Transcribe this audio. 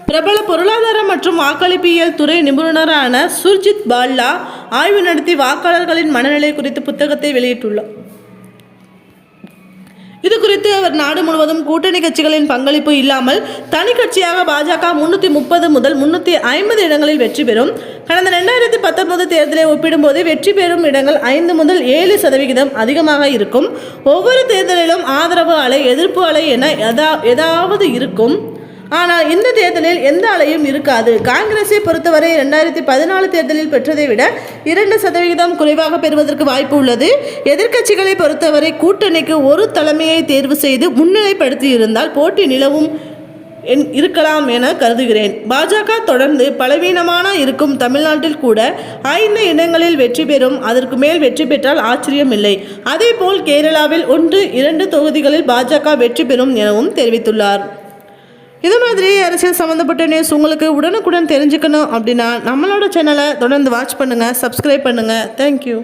பிரபல பொருளாதார மற்றும் வாக்களிப்பியல் துறை நிபுணரான சுர்ஜித் பால்லா ஆய்வு நடத்தி வாக்காளர்களின் மனநிலை குறித்து புத்தகத்தை வெளியிட்டுள்ளார். இது குறித்து அவர் நாடு முழுவதும் கூட்டணி கட்சிகளின் பங்களிப்பு இல்லாமல் தனி கட்சியாக பாஜக 330 முதல் 350 இடங்களில் வெற்றி பெறும். கடந்த 2019 தேர்தலை ஒப்பிடும்போது வெற்றி பெறும் இடங்கள் 5 முதல் 7% அதிகமாக இருக்கும். ஒவ்வொரு தேர்தலிலும் ஆதரவு அலை, எதிர்ப்பு அலை என ஏதாவது இருக்கும். ஆனால் இந்த தேர்தலில் எந்த அலையும் இருக்காது. காங்கிரஸை பொறுத்தவரை 2014 தேர்தலில் பெற்றதை விட 2% குறைவாக பெறுவதற்கு வாய்ப்பு உள்ளது. எதிர்க்கட்சிகளை பொறுத்தவரை கூட்டணிக்கு ஒரு தலைமையை தேர்வு செய்து முன்னிலைப்படுத்தி இருந்தால் போட்டி நிலவும் இருக்கலாம் என கருதுகிறேன். பாஜக தொடர்ந்து பலவீனமான இருக்கும் தமிழ்நாட்டில் கூட 5 இடங்களில் வெற்றி பெறும். அதற்கு மேல் வெற்றி பெற்றால் ஆச்சரியம் இல்லை. அதேபோல் கேரளாவில் 1-2 தொகுதிகளில் பாஜக வெற்றி பெறும் எனவும் தெரிவித்துள்ளார். இது மாதிரி அரசியல் சம்மந்தப்பட்ட நியூஸ் உங்களுக்கு உடனுக்குடன் தெரிஞ்சுக்கணும் அப்படின்னா நம்மளோட சேனலை தொடர்ந்து வாட்ச் பண்ணுங்கள், சப்ஸ்கிரைப் பண்ணுங்கள். தேங்க்யூ.